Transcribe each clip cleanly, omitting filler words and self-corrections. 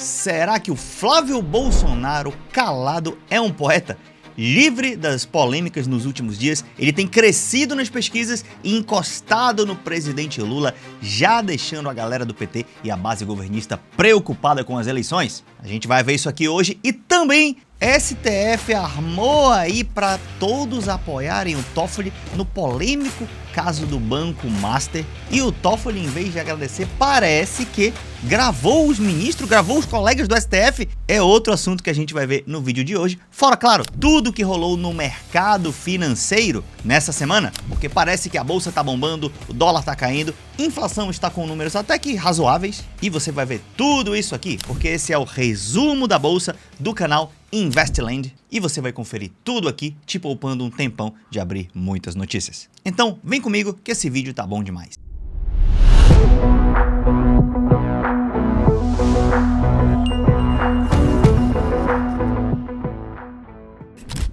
Será que o Flávio Bolsonaro calado é um poeta? Livre das polêmicas nos últimos dias, ele tem crescido nas pesquisas e encostado no presidente Lula, já deixando a galera do PT e a base governista preocupada com as eleições. A gente vai ver isso aqui hoje e também STF armou aí para todos apoiarem o Toffoli no polêmico caso do Banco Master. E o Toffoli, em vez de agradecer, parece que gravou os ministros, gravou os colegas do STF. É outro assunto que a gente vai ver no vídeo de hoje. Fora, claro, tudo que rolou no mercado financeiro nessa semana, porque parece que a bolsa tá bombando, o dólar tá caindo, inflação está com números até que razoáveis. E você vai ver tudo isso aqui, porque esse é o resumo da bolsa do canal Investland e você vai conferir tudo aqui, te poupando um tempão de abrir muitas notícias. Então, vem comigo que esse vídeo tá bom demais.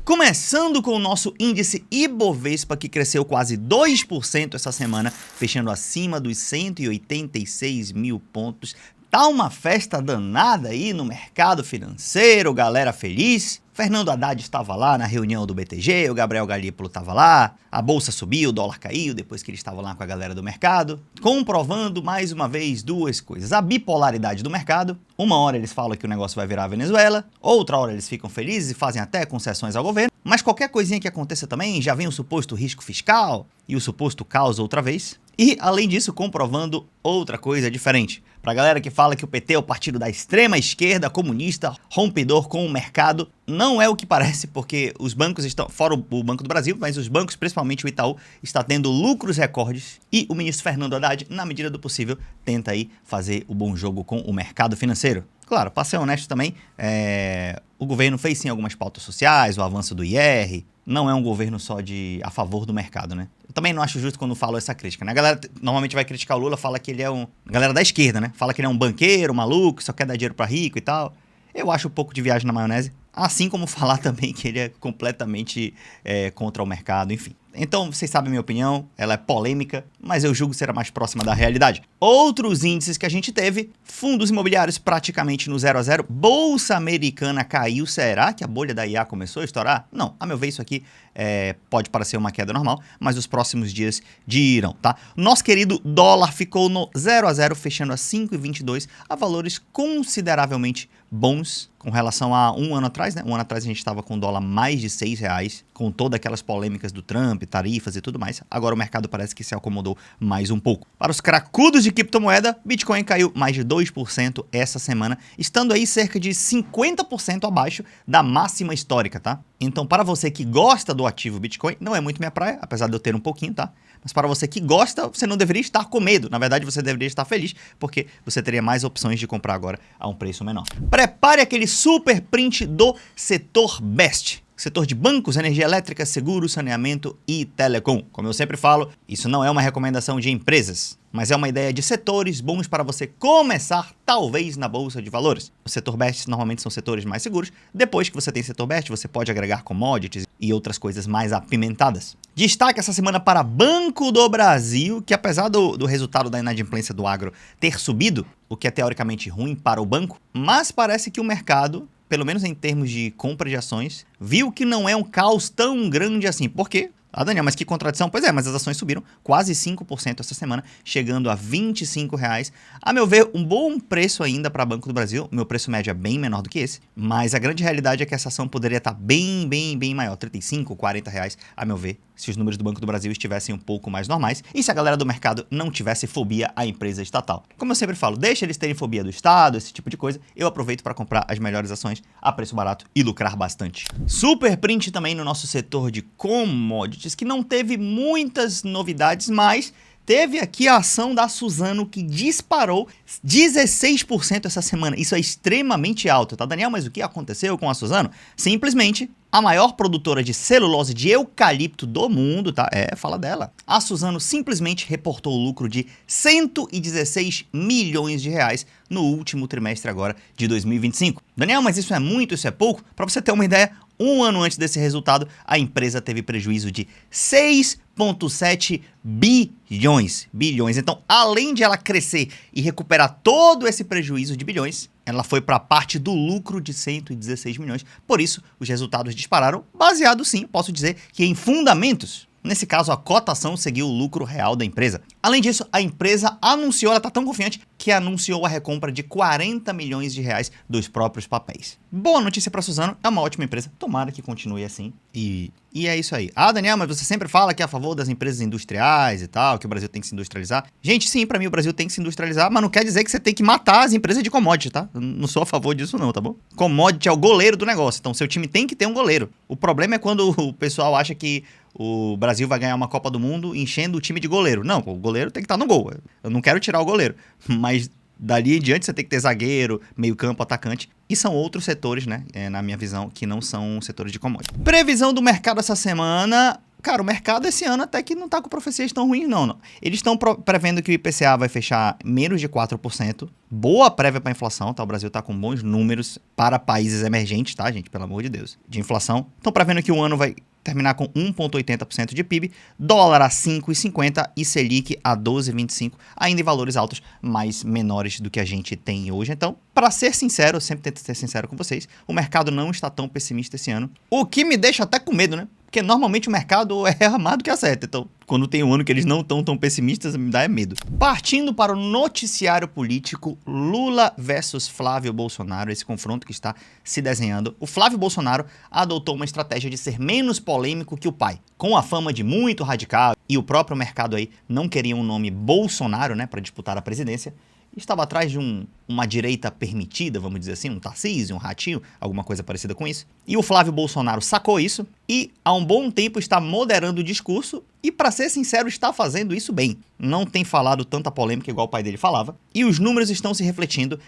Começando com o nosso índice Ibovespa, que cresceu quase 2% essa semana, fechando acima dos 186 mil pontos. Tá uma festa danada aí no mercado financeiro, galera feliz. Fernando Haddad estava lá na reunião do BTG, o Gabriel Galípolo estava lá, a bolsa subiu, o dólar caiu depois que eles estavam lá com a galera do mercado, comprovando mais uma vez duas coisas: a bipolaridade do mercado. Uma hora eles falam que o negócio vai virar a Venezuela, outra hora eles ficam felizes e fazem até concessões ao governo, mas qualquer coisinha que aconteça também já vem o suposto risco fiscal e o suposto caos outra vez. E, além disso, comprovando outra coisa diferente. Pra galera que fala que o PT é o partido da extrema esquerda, comunista, rompedor com o mercado, não é o que parece, porque os bancos estão, fora o Banco do Brasil, mas os bancos, principalmente o Itaú, está tendo lucros recordes e o ministro Fernando Haddad, na medida do possível, tenta aí fazer o bom jogo com o mercado financeiro. Claro, para ser honesto também, o governo fez sim algumas pautas sociais, o avanço do IR, não é um governo só a favor do mercado, né? Eu também não acho justo quando falo essa crítica, né? A galera normalmente vai criticar o Lula, fala que ele é a galera da esquerda, né? Fala que ele é um banqueiro, maluco, só quer dar dinheiro pra rico e tal. Eu acho um pouco de viagem na maionese, assim como falar também que ele é completamente contra o mercado, enfim. Então, vocês sabem a minha opinião, ela é polêmica, mas eu julgo ser a mais próxima da realidade. Outros índices que a gente teve: fundos imobiliários praticamente no 0 a 0, Bolsa Americana caiu. Será que a bolha da IA começou a estourar? Não, a meu ver isso aqui pode parecer uma queda normal, mas os próximos dias dirão, tá? Nosso querido dólar ficou no 0 a 0, fechando a 5,22, a valores consideravelmente bons com relação a um ano atrás, né? Um ano atrás a gente estava com o dólar mais de R$6, com todas aquelas polêmicas do Trump, tarifas e tudo mais. Agora o mercado parece que se acomodou mais um pouco. Para os cracudos de criptomoeda, Bitcoin caiu mais de 2% essa semana, estando aí cerca de 50% abaixo da máxima histórica, tá? Então, para você que gosta do ativo Bitcoin, não é muito minha praia, apesar de eu ter um pouquinho, tá? Mas para você que gosta, você não deveria estar com medo. Na verdade, você deveria estar feliz, porque você teria mais opções de comprar agora a um preço menor. Prepare aquele super print do setor Best. Setor de bancos, energia elétrica, seguro, saneamento e telecom. Como eu sempre falo, isso não é uma recomendação de empresas, mas é uma ideia de setores bons para você começar, talvez, na bolsa de valores. O setor Best normalmente são setores mais seguros. Depois que você tem setor Best, você pode agregar commodities e outras coisas mais apimentadas. Destaque essa semana para Banco do Brasil, que apesar do resultado da inadimplência do agro ter subido, o que é teoricamente ruim para o banco, mas parece que o mercado, pelo menos em termos de compra de ações, viu que não é um caos tão grande assim. Por quê? Ah, Daniel, mas que contradição. Pois é, mas as ações subiram quase 5% essa semana, chegando a R$25. A meu ver, um bom preço ainda para Banco do Brasil. Meu preço médio é bem menor do que esse, mas a grande realidade é que essa ação poderia estar bem maior, R$35, R$40, a meu ver, se os números do Banco do Brasil estivessem um pouco mais normais e se a galera do mercado não tivesse fobia à empresa estatal. Como eu sempre falo, deixa eles terem fobia do Estado, esse tipo de coisa, eu aproveito para comprar as melhores ações a preço barato e lucrar bastante. Super print também no nosso setor de commodities, que não teve muitas novidades, mas teve aqui a ação da Suzano, que disparou 16% essa semana. Isso é extremamente alto, tá, Daniel? Mas o que aconteceu com a Suzano? Simplesmente a maior produtora de celulose de eucalipto do mundo, tá? Fala dela. A Suzano simplesmente reportou lucro de 116 milhões de reais no último trimestre agora de 2025. Daniel, mas isso é muito, isso é pouco? Para você ter uma ideia, um ano antes desse resultado, a empresa teve prejuízo de 6 3,7 bilhões. Então, além de ela crescer e recuperar todo esse prejuízo de bilhões, ela foi para a parte do lucro de 116 milhões. Por isso, os resultados dispararam, baseado sim, posso dizer, que em fundamentos. Nesse caso, a cotação seguiu o lucro real da empresa. Além disso, a empresa anunciou, ela está tão confiante, que anunciou a recompra de 40 milhões de reais dos próprios papéis. Boa notícia para a Suzano, é uma ótima empresa, tomara que continue assim. E é isso aí. Ah, Daniel, mas você sempre fala que é a favor das empresas industriais e tal, que o Brasil tem que se industrializar. Gente, sim, para mim o Brasil tem que se industrializar, mas não quer dizer que você tem que matar as empresas de commodity, tá? Eu não sou a favor disso não, tá bom? Commodity é o goleiro do negócio, então seu time tem que ter um goleiro. O problema é quando o pessoal acha que o Brasil vai ganhar uma Copa do Mundo enchendo o time de goleiro. Não, o goleiro tem que estar no gol. Eu não quero tirar o goleiro, mas dali em diante você tem que ter zagueiro, meio-campo, atacante. E são outros setores, né, na minha visão, que não são setores de commodity. Previsão do mercado essa semana. Cara, o mercado esse ano até que não tá com profecias tão ruins, não. Eles estão prevendo que o IPCA vai fechar menos de 4%. Boa prévia para inflação, tá? O Brasil tá com bons números para países emergentes, tá, gente? Pelo amor de Deus. De inflação. Estão prevendo que o ano vai terminar com 1,80% de PIB, dólar a 5,50 e Selic a 12,25, ainda em valores altos, mas menores do que a gente tem hoje. Então, para ser sincero, eu sempre tento ser sincero com vocês, o mercado não está tão pessimista esse ano, o que me deixa até com medo, né? Porque normalmente o mercado erra mais do que acerta. Então, quando tem um ano que eles não estão tão pessimistas, me dá medo. Partindo para o noticiário político, Lula versus Flávio Bolsonaro, esse confronto que está se desenhando. O Flávio Bolsonaro adotou uma estratégia de ser menos polêmico que o pai. Com a fama de muito radical e o próprio mercado aí não queria um nome Bolsonaro, né, para disputar a presidência, estava atrás de uma direita permitida, vamos dizer assim, um Tarcísio, um Ratinho, alguma coisa parecida com isso. E o Flávio Bolsonaro sacou isso e há um bom tempo está moderando o discurso e, para ser sincero, está fazendo isso bem. Não tem falado tanta polêmica igual o pai dele falava e os números estão se refletindo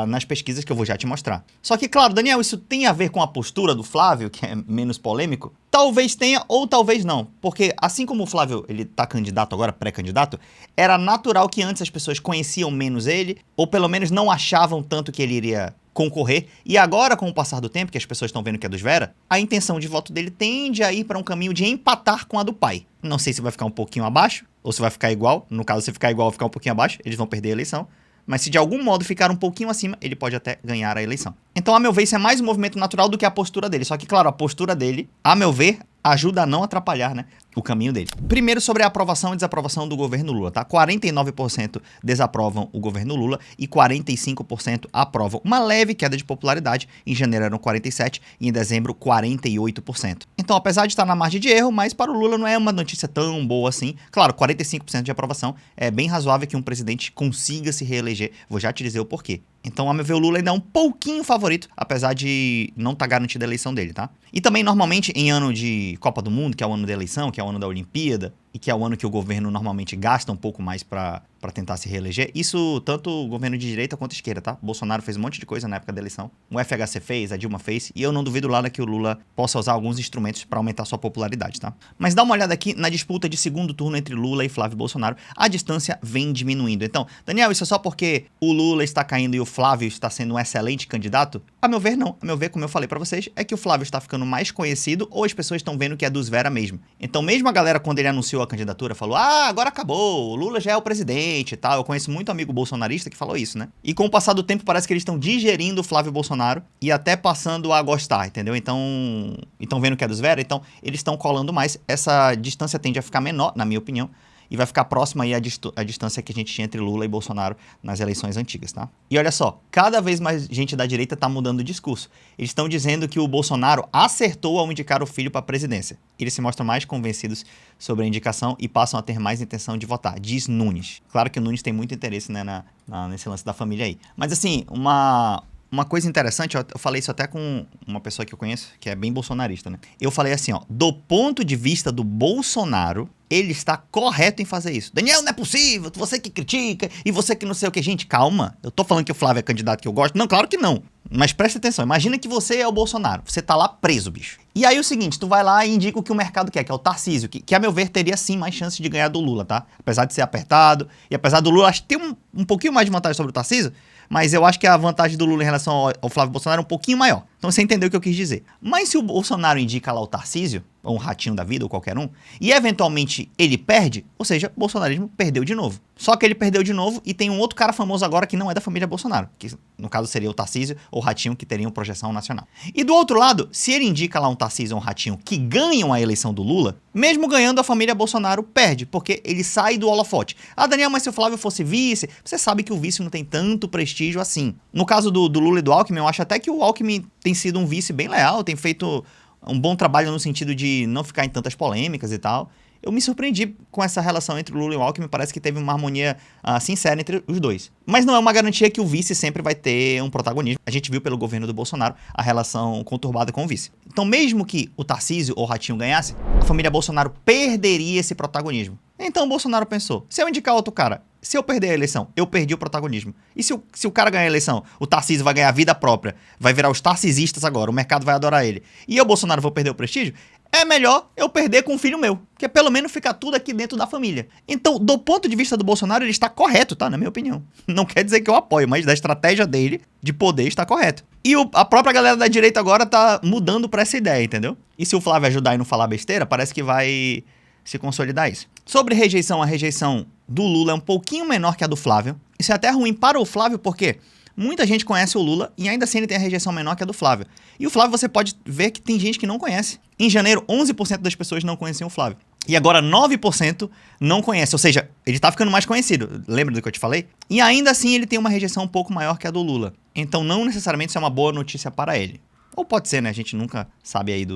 nas pesquisas que eu vou já te mostrar. Só que, claro, Daniel, isso tem a ver com a postura do Flávio, que é menos polêmico? Talvez tenha ou talvez não, porque assim como o Flávio ele tá candidato agora, pré-candidato, era natural que antes as pessoas conheciam menos ele, ou pelo menos não achavam tanto que ele iria concorrer, e agora com o passar do tempo, que as pessoas estão vendo que é dos Vera, a intenção de voto dele tende a ir para um caminho de empatar com a do pai. Não sei se vai ficar um pouquinho abaixo, ou se vai ficar igual, no caso se ficar igual ou ficar um pouquinho abaixo, eles vão perder a eleição. Mas se de algum modo ficar um pouquinho acima, ele pode até ganhar a eleição. Então, a meu ver, isso é mais um movimento natural do que a postura dele. Só que, claro, a postura dele, a meu ver, ajuda a não atrapalhar, né, o caminho dele. Primeiro, sobre a aprovação e desaprovação do governo Lula, tá? 49% desaprovam o governo Lula e 45% aprovam. Uma leve queda de popularidade. Em janeiro eram 47% e em dezembro 48%. Então, apesar de estar na margem de erro, mas para o Lula não é uma notícia tão boa assim. Claro, 45% de aprovação é bem razoável que um presidente consiga se reeleger. Vou já te dizer o porquê. Então, a meu ver, o Lula ainda é um pouquinho favorito, apesar de não estar garantida a eleição dele, tá? E também, normalmente, em ano de Copa do Mundo, que é o ano da eleição, que é o ano da Olimpíada, e que é o ano que o governo normalmente gasta um pouco mais para tentar se reeleger, isso tanto o governo de direita quanto esquerda, tá? Bolsonaro fez um monte de coisa na época da eleição, o FHC fez, a Dilma fez, e eu não duvido nada que o Lula possa usar alguns instrumentos para aumentar sua popularidade, tá? Mas dá uma olhada aqui na disputa de segundo turno entre Lula e Flávio Bolsonaro, a distância vem diminuindo. Então, Daniel, isso é só porque o Lula está caindo e o Flávio está sendo um excelente candidato? A meu ver, não. A meu ver, como eu falei pra vocês, é que o Flávio está ficando mais conhecido ou as pessoas estão vendo que é dos Vera mesmo. Então, mesmo a galera, quando ele anunciou a candidatura, falou, agora acabou, o Lula já é o presidente e tal. Eu conheço muito amigo bolsonarista que falou isso, né? E com o passar do tempo, parece que eles estão digerindo o Flávio Bolsonaro e até passando a gostar, entendeu? Então, estão vendo que é dos Vera, então eles estão colando mais. Essa distância tende a ficar menor, na minha opinião, e vai ficar próxima aí a distância que a gente tinha entre Lula e Bolsonaro nas eleições antigas, tá? E olha só, cada vez mais gente da direita tá mudando o discurso. Eles estão dizendo que o Bolsonaro acertou ao indicar o filho para a presidência. Eles se mostram mais convencidos sobre a indicação e passam a ter mais intenção de votar, diz Nunes. Claro que o Nunes tem muito interesse, né, nesse lance da família aí. Mas assim, uma coisa interessante, eu falei isso até com uma pessoa que eu conheço, que é bem bolsonarista, né? Eu falei assim, ó, do ponto de vista do Bolsonaro, ele está correto em fazer isso. Daniel, não é possível, você que critica e você que não sei o que. Gente, calma, eu tô falando que o Flávio é candidato que eu gosto? Não, claro que não. Mas presta atenção, imagina que você é o Bolsonaro, você tá lá preso, bicho. E aí o seguinte, tu vai lá e indica o que o mercado quer, que é o Tarcísio, que a meu ver teria sim mais chance de ganhar do Lula, tá? Apesar de ser apertado, e apesar do Lula acho que ter um pouquinho mais de vantagem sobre o Tarcísio, mas eu acho que a vantagem do Lula em relação ao Flávio Bolsonaro é um pouquinho maior. Então você entendeu o que eu quis dizer. Mas se o Bolsonaro indica lá o Tarcísio, ou um Ratinho da vida, ou qualquer um, e eventualmente ele perde, ou seja, o bolsonarismo perdeu de novo. Só que ele perdeu de novo e tem um outro cara famoso agora que não é da família Bolsonaro, que no caso seria o Tarcísio ou o Ratinho, que teriam projeção nacional. E do outro lado, se ele indica lá um Tarcísio ou um Ratinho que ganham a eleição do Lula, mesmo ganhando a família Bolsonaro perde, porque ele sai do holofote. Ah, Daniel, mas se o Flávio fosse vice, você sabe que o vice não tem tanto prestígio assim. No caso do Lula e do Alckmin, eu acho até que o Alckmin tem sido um vice bem leal, tem feito um bom trabalho no sentido de não ficar em tantas polêmicas e tal. Eu me surpreendi com essa relação entre o Lula e o Alckmin, parece que teve uma harmonia sincera entre os dois. Mas não é uma garantia que o vice sempre vai ter um protagonismo. A gente viu pelo governo do Bolsonaro a relação conturbada com o vice. Então mesmo que o Tarcísio ou o Ratinho ganhasse, a família Bolsonaro perderia esse protagonismo. Então o Bolsonaro pensou, se eu indicar outro cara, se eu perder a eleição, eu perdi o protagonismo. E se o cara ganhar a eleição, o Tarcísio vai ganhar vida própria, vai virar os tarcisistas agora, o mercado vai adorar ele. E eu, Bolsonaro, vou perder o prestígio? É melhor eu perder com um filho meu, que pelo menos fica tudo aqui dentro da família. Então, do ponto de vista do Bolsonaro, ele está correto, tá? Na minha opinião. Não quer dizer que eu apoio, mas da estratégia dele de poder está correto. E a própria galera da direita agora tá mudando pra essa ideia, entendeu? E se o Flávio ajudar e não falar besteira, parece que vai se consolidar isso. Sobre rejeição, a rejeição do Lula é um pouquinho menor que a do Flávio. Isso é até ruim para o Flávio, porque muita gente conhece o Lula e ainda assim ele tem a rejeição menor que a do Flávio. E o Flávio você pode ver que tem gente que não conhece. Em janeiro, 11% das pessoas não conheciam o Flávio. E agora 9% não conhece, ou seja, ele tá ficando mais conhecido. Lembra do que eu te falei? E ainda assim ele tem uma rejeição um pouco maior que a do Lula. Então não necessariamente isso é uma boa notícia para ele. Ou pode ser, né? A gente nunca sabe aí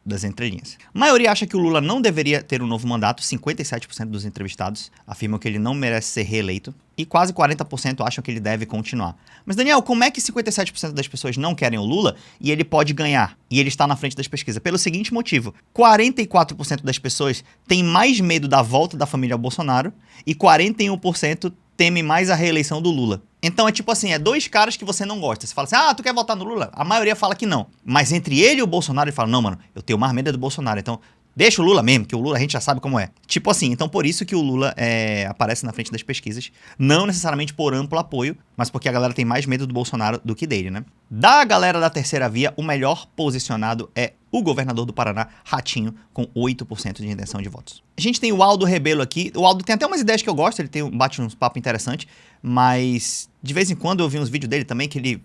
das entrelinhas. A maioria acha que o Lula não deveria ter um novo mandato. 57% dos entrevistados afirmam que ele não merece ser reeleito. E quase 40% acham que ele deve continuar. Mas, Daniel, como é que 57% das pessoas não querem o Lula e ele pode ganhar? E ele está na frente das pesquisas? Pelo seguinte motivo. 44% das pessoas têm mais medo da volta da família Bolsonaro e 41% temem mais a reeleição do Lula. Então é tipo assim, é dois caras que você não gosta. Você fala assim, ah, tu quer votar no Lula? A maioria fala que não. Mas entre ele e o Bolsonaro, ele fala, não, mano, eu tenho mais medo do Bolsonaro, então deixa o Lula mesmo, que o Lula a gente já sabe como é. Tipo assim, então por isso que o Lula aparece na frente das pesquisas, não necessariamente por amplo apoio, mas porque a galera tem mais medo do Bolsonaro do que dele, né? Da galera da terceira via, o melhor posicionado é o governador do Paraná, Ratinho, com 8% de intenção de votos. A gente tem o Aldo Rebelo aqui. O Aldo tem até umas ideias que eu gosto, ele bate uns papos interessantes, mas de vez em quando eu vi uns vídeos dele também que ele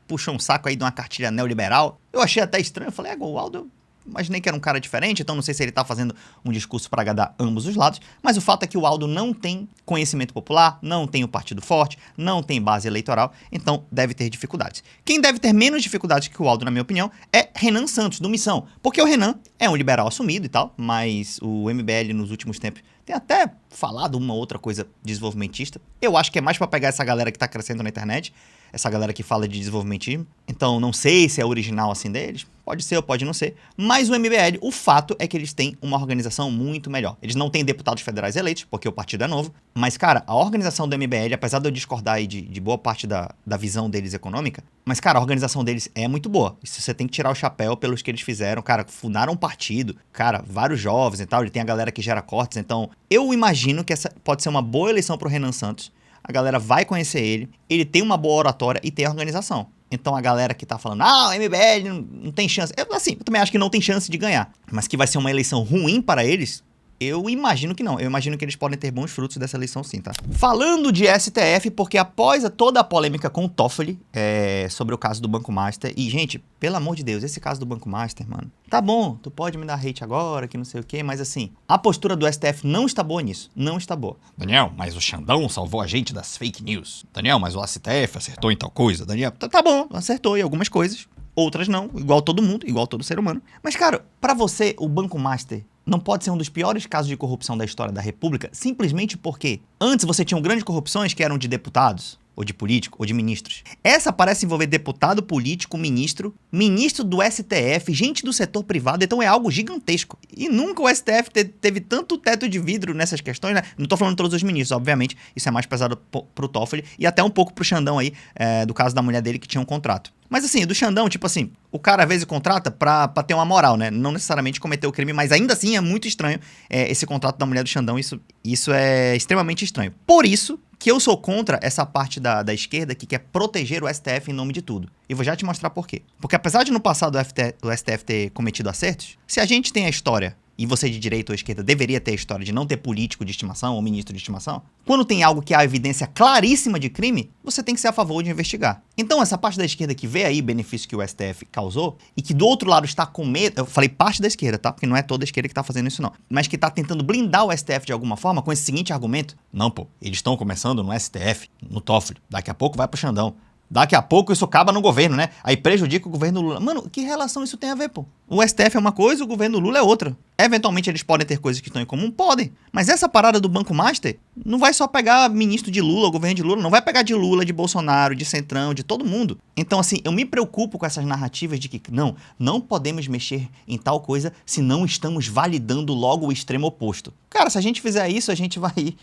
puxa um saco aí de uma cartilha neoliberal. Eu achei até estranho, eu falei, o Aldo, imaginei que era um cara diferente, então não sei se ele tá fazendo um discurso para agradar ambos os lados, mas o fato é que o Aldo não tem conhecimento popular, não tem o partido forte, não tem base eleitoral, então deve ter dificuldades. Quem deve ter menos dificuldades que o Aldo, na minha opinião, é Renan Santos, do Missão, porque o Renan é um liberal assumido e tal, mas o MBL nos últimos tempos tem até falado uma outra coisa desenvolvimentista. Eu acho que é mais para pegar essa galera que tá crescendo na internet, essa galera que fala de desenvolvimentismo. Então, não sei se é original assim deles. Pode ser ou pode não ser. Mas o MBL, o fato é que eles têm uma organização muito melhor. Eles não têm deputados federais eleitos, porque o partido é novo. Mas, cara, a organização do MBL, apesar de eu discordar aí de boa parte da visão deles econômica, mas, cara, a organização deles é muito boa. Isso você tem que tirar o chapéu pelos que eles fizeram. Cara, fundaram um partido. Cara, vários jovens e tal. Ele tem a galera que gera cortes. Então, eu imagino que essa pode ser uma boa eleição pro Renan Santos. A galera vai conhecer ele tem uma boa oratória e tem organização. Então a galera que tá falando, o MBL não tem chance. Eu também acho que não tem chance de ganhar. Mas que vai ser uma eleição ruim para eles, eu imagino que não. Eu imagino que eles podem ter bons frutos dessa eleição sim, tá? Falando de STF, porque após toda a polêmica com o Toffoli, sobre o caso do Banco Master, e gente, pelo amor de Deus, esse caso do Banco Master, mano, tá bom, tu pode me dar hate agora, que não sei o quê, mas assim, a postura do STF não está boa nisso, não está boa. Daniel, mas o Xandão salvou a gente das fake news. Daniel, mas o STF acertou em tal coisa. Daniel, tá bom, acertou em algumas coisas, outras não, igual todo mundo, igual todo ser humano. Mas, cara, pra você, o Banco Master não pode ser um dos piores casos de corrupção da história da República, simplesmente porque antes você tinha grandes corrupções que eram de deputados, ou de político, ou de ministros. Essa parece envolver deputado, político, ministro do STF, gente do setor privado, então é algo gigantesco. E nunca o STF teve tanto teto de vidro nessas questões, né? Não tô falando de todos os ministros, obviamente, isso é mais pesado pro Toffoli, e até um pouco pro Xandão aí, do caso da mulher dele que tinha um contrato. Mas assim, do Xandão, tipo assim, o cara às vezes contrata pra ter uma moral, né? Não necessariamente cometer o crime, mas ainda assim é muito estranho esse contrato da mulher do Xandão, isso é extremamente estranho. Por isso que eu sou contra essa parte da esquerda que quer proteger o STF em nome de tudo. E vou já te mostrar por quê. Porque apesar de no passado o STF ter cometido acertos, se a gente tem a história, e você de direita ou esquerda deveria ter a história de não ter político de estimação ou ministro de estimação, quando tem algo que há evidência claríssima de crime, você tem que ser a favor de investigar. Então essa parte da esquerda que vê aí benefício que o STF causou e que do outro lado está com medo, eu falei parte da esquerda, tá? Porque não é toda a esquerda que está fazendo isso não, mas que está tentando blindar o STF de alguma forma com esse seguinte argumento: não, pô, eles estão começando no STF, no Toffoli, daqui a pouco vai pro Xandão. Daqui a pouco isso acaba no governo, né? Aí prejudica o governo Lula. Mano, que relação isso tem a ver, pô? O STF é uma coisa, o governo Lula é outra. Eventualmente eles podem ter coisas que estão em comum? Podem. Mas essa parada do Banco Master não vai só pegar ministro de Lula, o governo de Lula, não vai pegar de Lula, de Bolsonaro, de Centrão, de todo mundo. Então, assim, eu me preocupo com essas narrativas de que não podemos mexer em tal coisa se não estamos validando logo o extremo oposto. Cara, se a gente fizer isso, a gente vai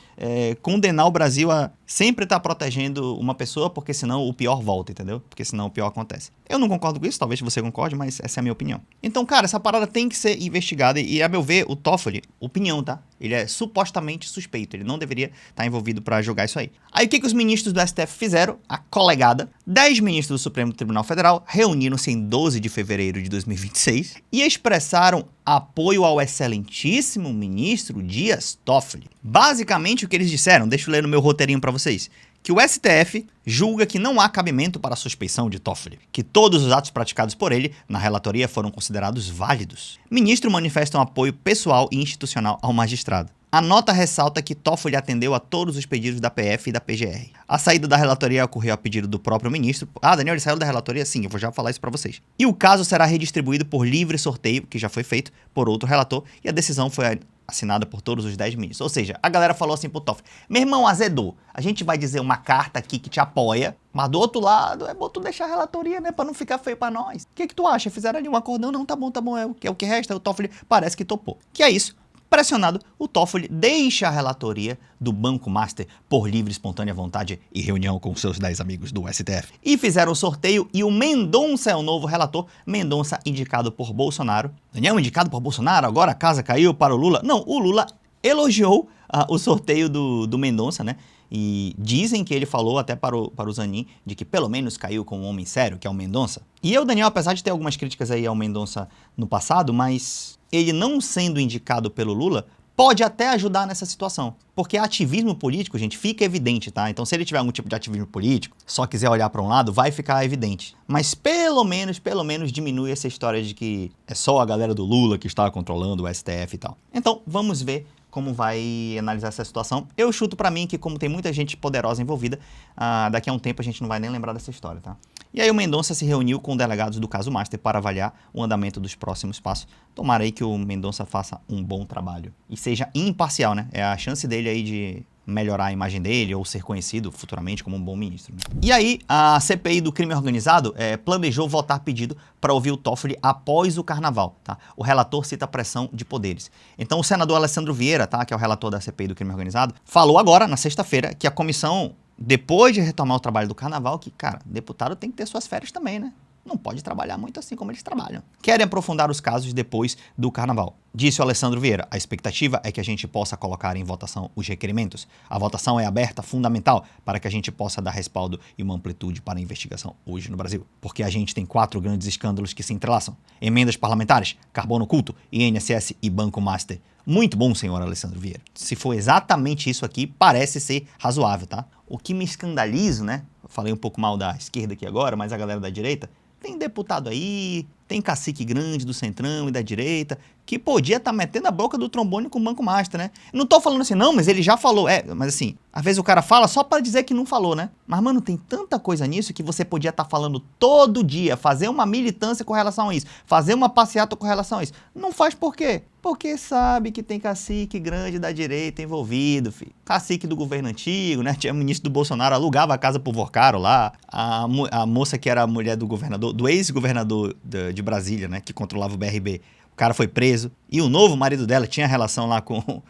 condenar o Brasil a sempre estar protegendo uma pessoa, porque senão o pior volta, entendeu? Porque senão o pior acontece. Eu não concordo com isso, talvez você concorde, mas essa é a minha opinião. Então, cara, essa parada tem que ser investigada e, a meu ver, o Toffoli, opinião, tá? Ele é supostamente suspeito, ele não deveria estar envolvido para julgar isso aí. Aí o que os ministros do STF fizeram? A colegada, 10 ministros do Supremo Tribunal Federal reuniram-se em 12 de fevereiro de 2026 e expressaram apoio ao excelentíssimo ministro Dias Toffoli. Basicamente o que eles disseram, deixa eu ler no meu roteirinho para vocês, que o STF julga que não há cabimento para a suspeição de Toffoli, que todos os atos praticados por ele na relatoria foram considerados válidos. O ministro manifesta um apoio pessoal e institucional ao magistrado. A nota ressalta que Toffoli atendeu a todos os pedidos da PF e da PGR. A saída da relatoria ocorreu a pedido do próprio ministro. Ah, Daniel, ele saiu da relatoria? Sim, eu vou já falar isso para vocês. E o caso será redistribuído por livre sorteio, que já foi feito por outro relator, e a decisão foi assinada por todos os 10 ministros. Ou seja, a galera falou assim pro Toffoli: meu irmão, azedou, a gente vai dizer uma carta aqui que te apoia, mas do outro lado é bom tu deixar a relatoria, né, pra não ficar feio pra nós. O que tu acha? Fizeram ali um acordão? Não, tá bom, é o que resta. O Toffoli parece que topou. Que é isso. Pressionado, o Toffoli deixa a relatoria do Banco Master por livre, espontânea vontade e reunião com seus 10 amigos do STF. E fizeram o sorteio e o Mendonça é o novo relator. Mendonça indicado por Bolsonaro. Daniel indicado por Bolsonaro, agora a casa caiu para o Lula. Não, o Lula elogiou o sorteio do Mendonça, né? E dizem que ele falou até para o Zanin de que pelo menos caiu com um homem sério, que é o Mendonça. E eu, Daniel, apesar de ter algumas críticas aí ao Mendonça no passado, mas ele não sendo indicado pelo Lula pode até ajudar nessa situação. Porque ativismo político, gente, fica evidente, tá? Então se ele tiver algum tipo de ativismo político, só quiser olhar para um lado, vai ficar evidente. Mas pelo menos diminui essa história de que é só a galera do Lula que está controlando o STF e tal. Então vamos ver como vai analisar essa situação. Eu chuto pra mim que, como tem muita gente poderosa envolvida, daqui a um tempo a gente não vai nem lembrar dessa história, tá? E aí o Mendonça se reuniu com delegados do caso Master para avaliar o andamento dos próximos passos. Tomara aí que o Mendonça faça um bom trabalho e seja imparcial, né? É a chance dele aí de melhorar a imagem dele ou ser conhecido futuramente como um bom ministro, né? E aí, a CPI do crime organizado planejou votar pedido para ouvir o Toffoli após o carnaval, tá? O relator cita a pressão de poderes. Então, o senador Alessandro Vieira, tá, que é o relator da CPI do crime organizado, falou agora, na sexta-feira, que a comissão, depois de retomar o trabalho do carnaval, que, cara, deputado tem que ter suas férias também, né? Não pode trabalhar muito assim como eles trabalham. Querem aprofundar os casos depois do carnaval. Disse o Alessandro Vieira, a expectativa é que a gente possa colocar em votação os requerimentos. A votação é aberta, fundamental, para que a gente possa dar respaldo e uma amplitude para a investigação hoje no Brasil. Porque a gente tem 4 grandes escândalos que se entrelaçam: emendas parlamentares, carbono oculto, INSS e Banco Master. Muito bom, senhor Alessandro Vieira. Se for exatamente isso aqui, parece ser razoável, tá? O que me escandalizo, né? Eu falei um pouco mal da esquerda aqui agora, mas a galera da direita, tem deputado aí, tem cacique grande do centrão e da direita, que podia estar metendo a boca do trombone com o Banco Master, né? Não tô falando assim, não, mas ele já falou. Mas assim, às vezes o cara fala só para dizer que não falou, né? Mas, mano, tem tanta coisa nisso que você podia estar falando todo dia, fazer uma militância com relação a isso, fazer uma passeata com relação a isso. Não faz por quê? Porque sabe que tem cacique grande da direita envolvido, filho. Cacique do governo antigo, né? Tinha ministro do Bolsonaro, alugava a casa pro Vorcaro lá. A moça que era a mulher do governador, do ex-governador de Brasília, né? Que controlava o BRB. O cara foi preso. E o novo marido dela tinha relação lá com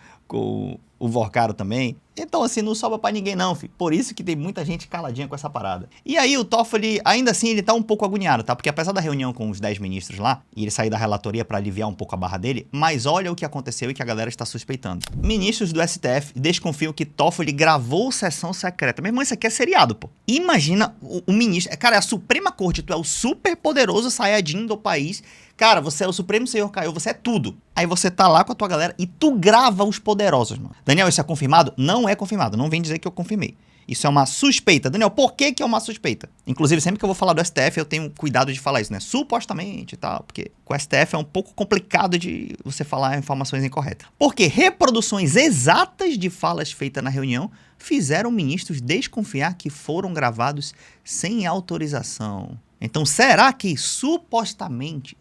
o Vorcaro também. Então, assim, não sobra pra ninguém não, filho. Por isso que tem muita gente caladinha com essa parada. E aí o Toffoli, ainda assim, ele tá um pouco agoniado, tá? Porque apesar da reunião com os 10 ministros lá, e ele sair da relatoria pra aliviar um pouco a barra dele, mas olha o que aconteceu e que a galera está suspeitando. Ministros do STF desconfiam que Toffoli gravou sessão secreta. Meu irmão, isso aqui é seriado, pô. Imagina o ministro... Cara, é a Suprema Corte, tu é o super poderoso Saiyajin do país. Cara, você é o Supremo Senhor Caiu, você é tudo. Aí você tá lá com a tua galera e tu grava os poderosos, mano. Daniel, isso é confirmado? Não é confirmado, não vem dizer que eu confirmei. Isso é uma suspeita. Daniel, por que que é uma suspeita? Inclusive, sempre que eu vou falar do STF, eu tenho cuidado de falar isso, né? Supostamente e tal, porque com o STF é um pouco complicado de você falar informações incorretas. Porque reproduções exatas de falas feitas na reunião fizeram ministros desconfiar que foram gravados sem autorização. Então, será que supostamente,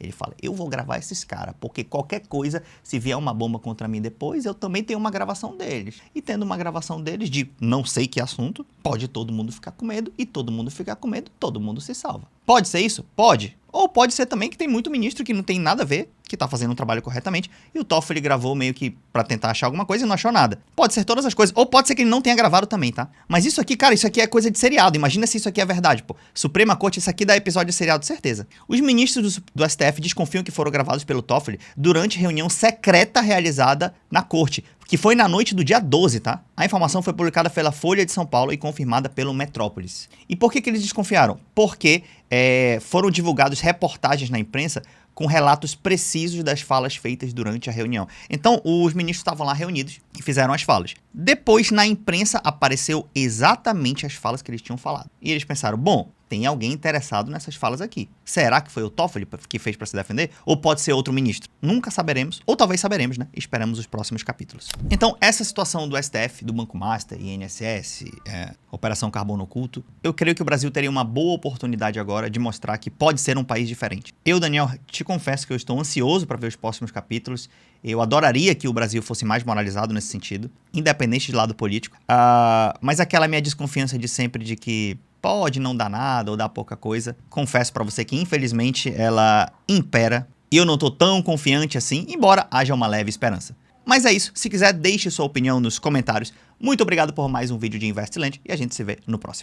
ele fala, eu vou gravar esses caras, porque qualquer coisa, se vier uma bomba contra mim depois, eu também tenho uma gravação deles. E tendo uma gravação deles de não sei que assunto, pode todo mundo ficar com medo, e todo mundo ficar com medo, todo mundo se salva. Pode ser isso? Pode. Ou pode ser também que tem muito ministro que não tem nada a ver, que tá fazendo um trabalho corretamente, e o Toffoli gravou meio que pra tentar achar alguma coisa e não achou nada. Pode ser todas as coisas. Ou pode ser que ele não tenha gravado também, tá? Mas isso aqui, cara, isso aqui é coisa de seriado. Imagina se isso aqui é verdade, pô. Suprema Corte, isso aqui dá episódio de seriado, certeza. Os ministros do STF desconfiam que foram gravados pelo Toffoli durante reunião secreta realizada na corte, que foi na noite do dia 12, tá? A informação foi publicada pela Folha de São Paulo e confirmada pelo Metrópolis. E por que que eles desconfiaram? Porque foram divulgadas reportagens na imprensa com relatos precisos das falas feitas durante a reunião. Então, os ministros estavam lá reunidos e fizeram as falas. Depois, na imprensa, apareceu exatamente as falas que eles tinham falado. E eles pensaram, bom, tem alguém interessado nessas falas aqui. Será que foi o Toffoli que fez para se defender? Ou pode ser outro ministro? Nunca saberemos, ou talvez saberemos, né? Esperamos os próximos capítulos. Então, essa situação do STF, do Banco Master, INSS, Operação Carbono Oculto, eu creio que o Brasil teria uma boa oportunidade agora de mostrar que pode ser um país diferente. Eu, Daniel, te confesso que eu estou ansioso para ver os próximos capítulos. Eu adoraria que o Brasil fosse mais moralizado nesse sentido, independente de lado político. Mas aquela minha desconfiança de sempre de que pode não dar nada ou dar pouca coisa, confesso pra você que infelizmente ela impera e eu não tô tão confiante assim, embora haja uma leve esperança. Mas é isso, se quiser deixe sua opinião nos comentários. Muito obrigado por mais um vídeo de Investland e a gente se vê no próximo.